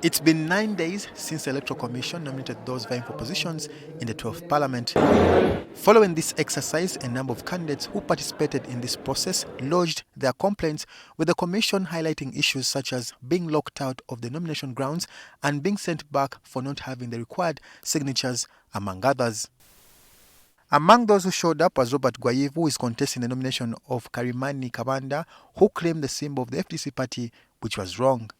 It's been 9 days since the Electoral Commission nominated those vying for positions in the 12th Parliament. Following this exercise, a number of candidates who participated in this process lodged their complaints with the Commission, highlighting issues such as being locked out of the nomination grounds and being sent back for not having the required signatures, among others. Among those who showed up was Robert Gwayivu, who is contesting the nomination of Karimani Kabanda, who claimed the symbol of the FDC party, which was wrong.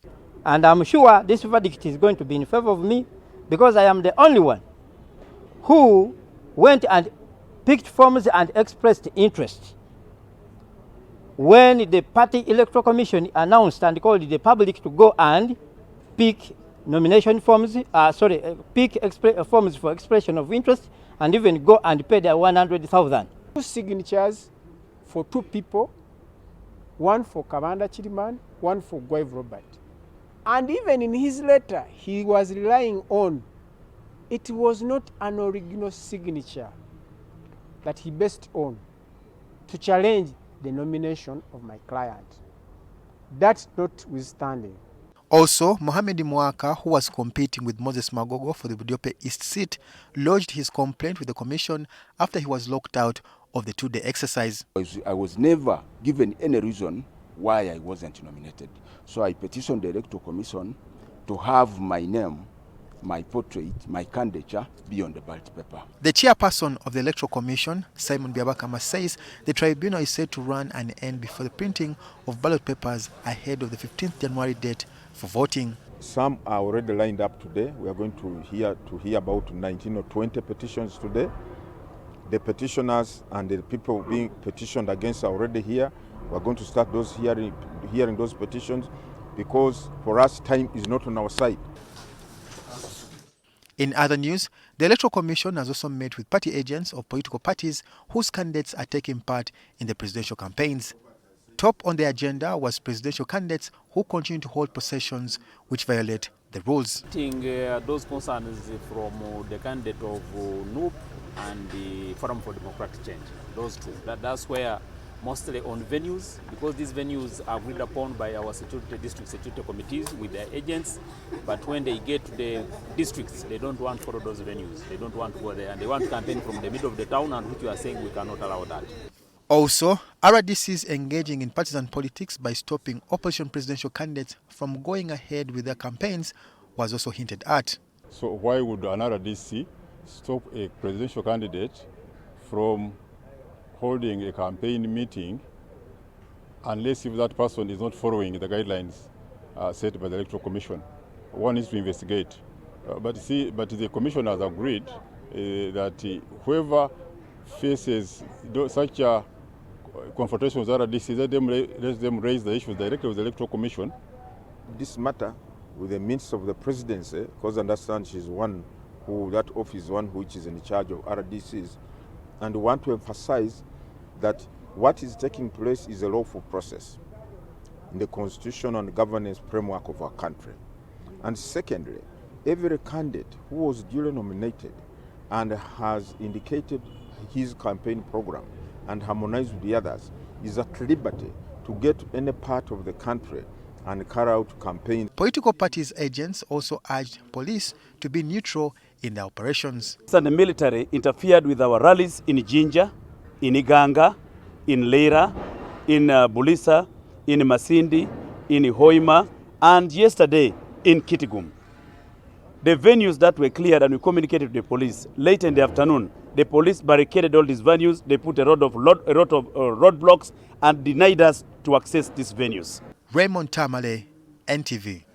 And I'm sure this verdict is going to be in favor of me because I am the only one who went and picked forms and expressed interest. When the party Electoral Commission announced and called the public to go and pick nomination forms, forms for expression of interest, and even go and pay their 100,000. 2 signatures for 2 people, one for Kabanda Chiriman, one for Gwayivu Robert. And even in his letter, he was relying on, it was not an original signature that he based on to challenge the nomination of my client. That's notwithstanding. Also, Mohamed Mwaka, who was competing with Moses Magogo for the Budiope East seat, lodged his complaint with the Commission after he was locked out of the 2-day exercise. I was never given any reason why I wasn't nominated. So I petitioned the Electoral Commission to have my name, my portrait, my candidature be on the ballot paper. The chairperson of the Electoral Commission, Simon Biabakama, says the tribunal is set to run an end before the printing of ballot papers ahead of the 15th January date for voting. Some are already lined up today. We are going to hear about 19 or 20 petitions today. The petitioners and the people being petitioned against are already here. We are going to start those hearing those petitions because for us time is not on our side. In other news, the Electoral Commission has also met with party agents of political parties whose candidates are taking part in the presidential campaigns. Top on the agenda was presidential candidates who continue to hold possessions which violate the rules. Those concerns from the candidate of NUP and the Forum for Democratic Change, those two. That's where mostly on venues, because these venues are agreed upon by our district security committees with their agents, but when they get to the districts, they don't want to follow those venues. They don't want to go there, and they want to campaign from the middle of the town, and which we are saying we cannot allow that. Also, RDCs engaging in partisan politics by stopping opposition presidential candidates from going ahead with their campaigns was also hinted at. So why would an RDC stop a presidential candidate from holding a campaign meeting unless if that person is not following the guidelines set by the Electoral Commission? One needs to investigate. But the Commission has agreed that whoever faces such confrontations with RDC, let them raise the issues directly with the Electoral Commission. This matter with the Minister of the Presidency, because I understand she's one who, that office is one which is in charge of RDCs, and we want to emphasize that what is taking place is a lawful process in the constitution and governance framework of our country. And secondly, every candidate who was duly nominated and has indicated his campaign program and harmonized with the others is at liberty to get to any part of the country and carry out campaigns. Political parties' agents also urged police to be neutral in their operations. The military interfered with our rallies in Jinja, in Iganga, in Leira, in Bulisa, in Masindi, in Hoima, and yesterday in Kitigum. The venues that were cleared and we communicated to the police late in the afternoon, the police barricaded all these venues. They put a lot of roadblocks and denied us to access these venues. Raymond Tamale, NTV.